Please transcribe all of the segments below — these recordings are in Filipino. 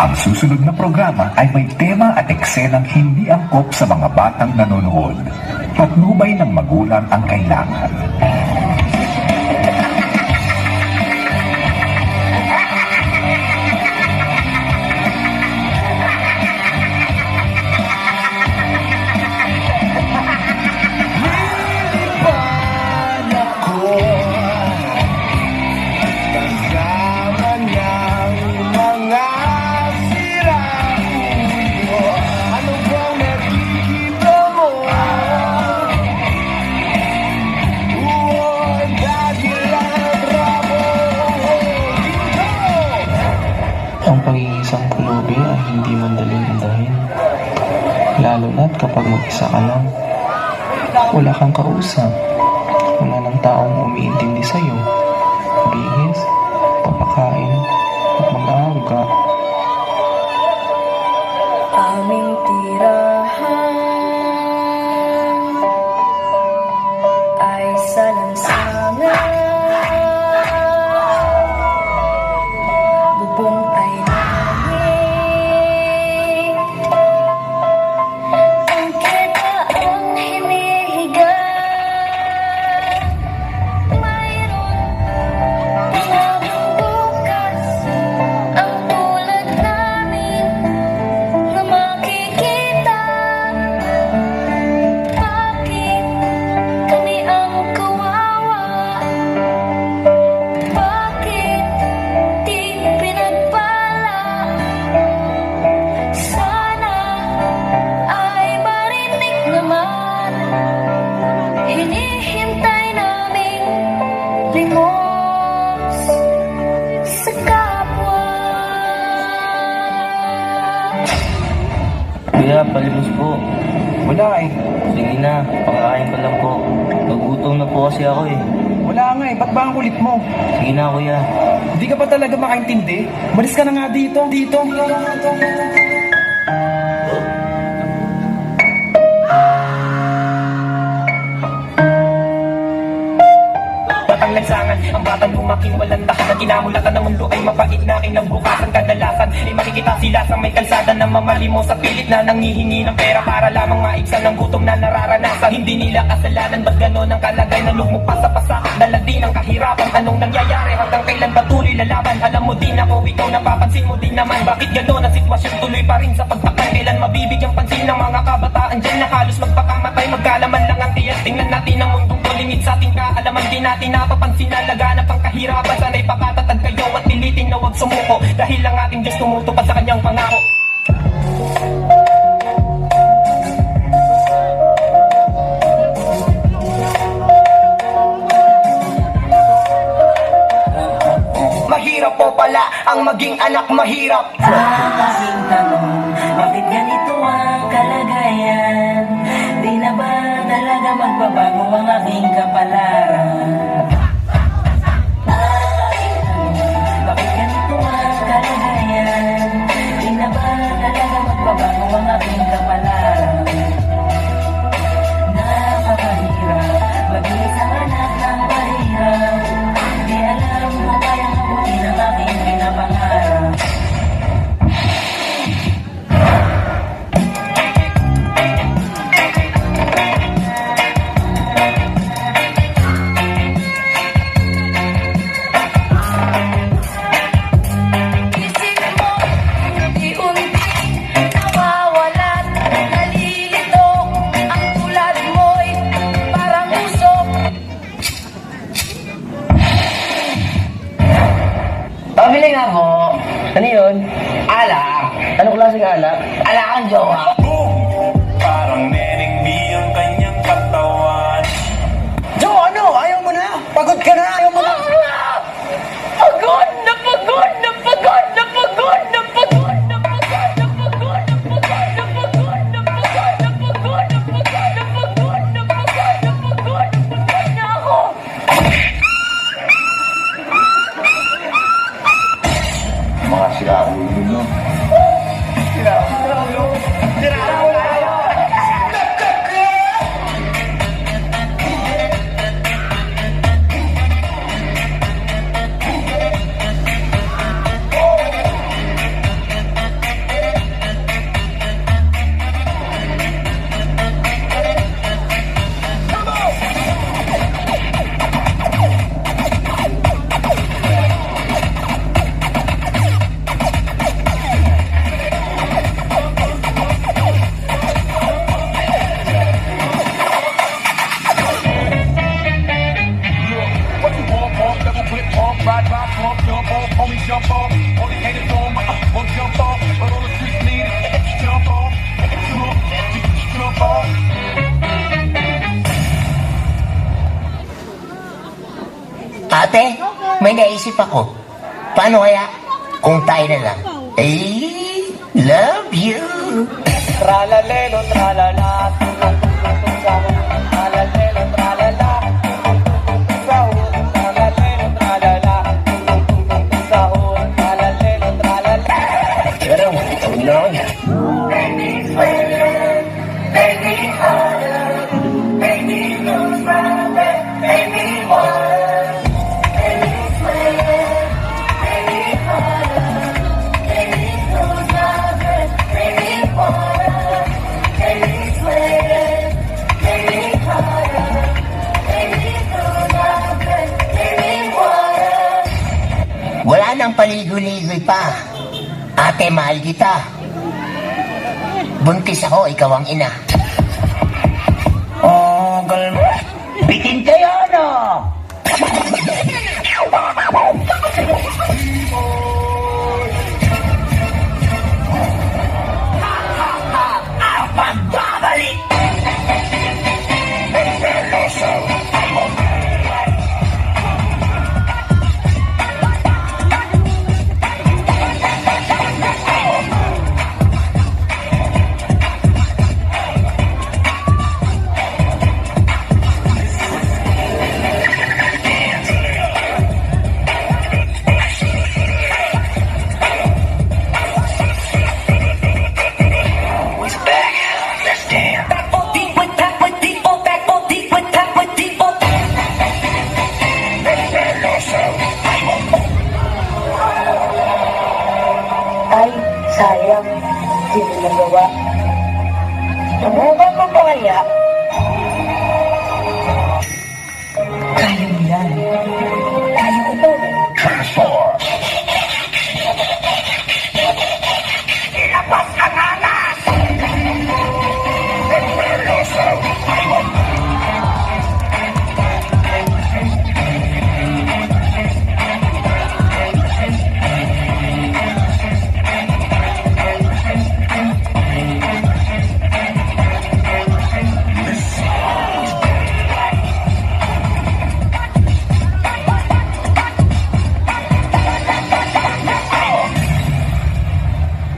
Ang susunod na programa ay may tema at eksenang hindi angkop sa mga batang nanonood. Patnubay ng magulang ang kailangan. Ang pag-iisang pulubi ay hindi mandaling indahin. Lalo na't kapag mag-isa ka lang. Wala kang kausap. Wala ng taong umiintindi sa'yo. Bihis, papakain, at mag-aaruga. Aming tirahan ay salansangan. Bubong ay langit. Ang kita ang hinihiga. Mayroon lamang bukas ang tulad namin na makikita. Bakit kami ang kawawa? Bakit di pinagpala? Sana ay marinig naman. Hinihintay naming limos sa kapwa. Kuya, palimos po. Wala eh. Sige na, pakain ko lang po. Nagutom na po kasi ako eh. Wala nga eh. Ba't ba ang kulit mo? Sige na, kuya. Hindi ka pa talaga makaintindi? Malis ka na nga dito. Dito. Batang lansangan, ang batang lumaking walang takas na kinamulatan ng mundo ay mapait na kinabukasan. Kadalasan ay makikita sila sa may kalsada na mamalimo sa pilit na nangihingi ng pera para lamang maibsan ng gutom na nararanasan. Hindi nila kasalanan, ba't gano'n ang kalagay na lumukpa sa pasakit? Dala din ang kahirapan, anong nangyayari? Hanggang kailan patuloy lalaban? Alam mo din ako, ikaw napapansin mo din naman. Bakit gano'n ang sitwasyon tuloy pa rin sa pagtakal? Kailan mabibigyan pansin ng mga kabataan dyan na halos magpakamatay? Magkalaman lang ang tiyan, tingnan natin ang mundong limit sa ating kaalaman. Di natin napapansin na laganap ang kahirapan. Sana'y pakatatag kayo at pilitin na huwag sumuko, dahil ang ating Diyos tumutupad sa kanyang pangako. Mahirap po pala ang maging anak, mahirap. Ang aking tanong, bakit ganito ang kalagayan? Di na ba talaga magbabago ang aking kapalaran? Bakit ganito ang kalagayan? Di na ba talaga magbabago ang aking kapalaran? Napakahirap maging isang anak ng mahirap. Di alam kung kayang abutin ang aking pinapangarap. Isip mo, unti-unti nawawalan, nalilito. Ang tulad mo'y parang usok. Pabili nga po. Ano yun? Alak. Anong klaseng alak? Alak ang jowa. Parang neneng B ang kanyang katawan. Joe, ano? Ayaw mo na? Pagod ka na? Ayaw mo na? Pagod na pagod na pagod na pagod na pagod na pagod na pagod na pagod na pagod na pagod na pagod na pagod na pagod na pagod na pagod na ako. Mga siraulo nyo. Ate, may naisip ako. Paano kaya kung tayo na lang? Love you! Tralalelo, tralala, tulong tulong sa tralalelo, tralala, tulong sa tralalelo, tralala, tulong sa tralalelo, tralala. Pero, huwag na ako. Wala nang paligoy-ligoy pa. Ate, mahal kita. Buntis ako, ikaw ang ina. Oh, galma. Bitin kayo, no? Ay, sayang. Hindi nagawa. Subukan mo pa kaya? Kaya mo yan. Kaya ko to.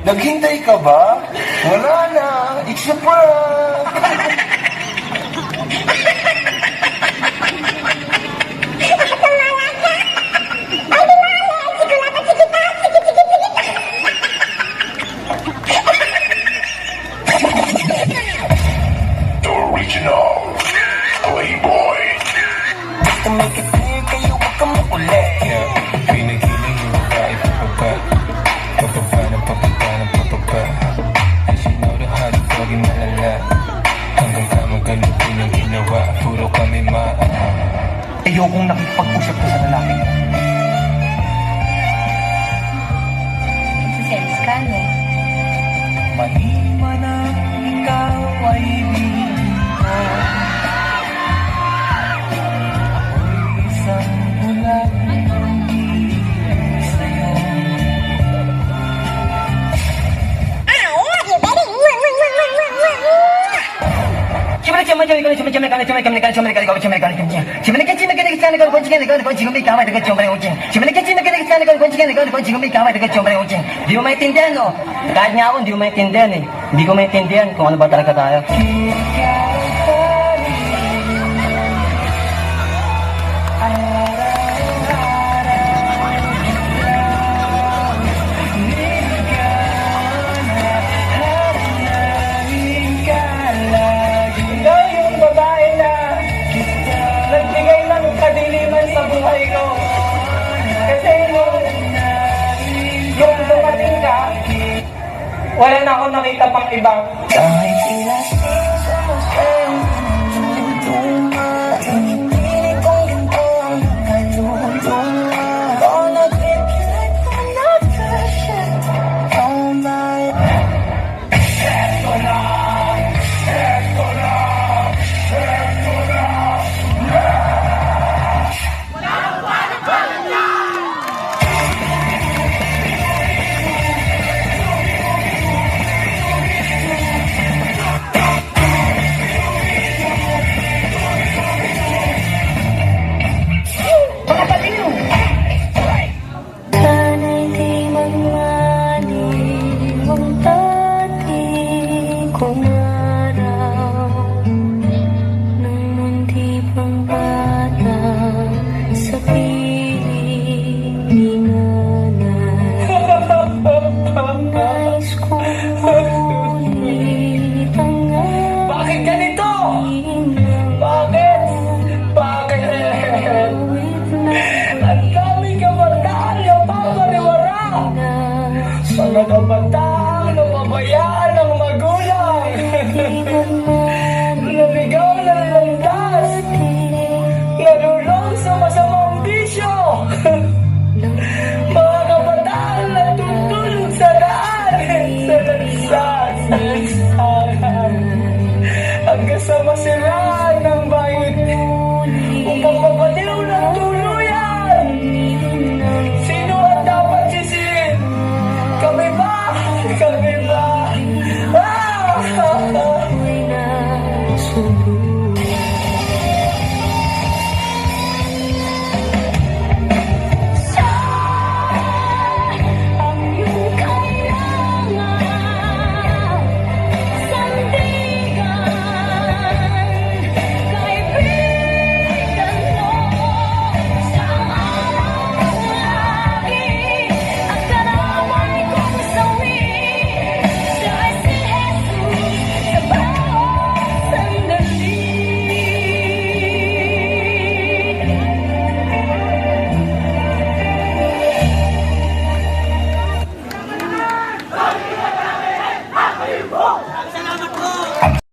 Naghintay ka ba? Wala na. It's a prank. The original Playboy. To make it clear, kayo huwag kang makulit. Pinigiling yung babae pababa. Pababa ng pababa ng pababa. As you know the hot doggy malala. Hanggang kamagalupin ang ginawa. Puro kami Ayokong nakipag-usap ko sa lalaki. Nagsiselos ka, no? Mahima na ikaw ay biko. Ako'y isang bulag sa'yo. Di mo maintindihan, no? Kahit nga ako, hindi mo maintindihan, eh. Hindi ko maintindihan kung ano ba talaga tayo. Ikaw yung babae na nagbigay ng kadiliman sa buhay ko. Kasi yung dumating ka, wala na ako nakita pang ibang. Kahit ilas sa masayang luma, pinipilit kong ginto ang kaluluma. Gonna keep you like I'm not precious. Oh my. Mga kabataang napabayaan ng magulang.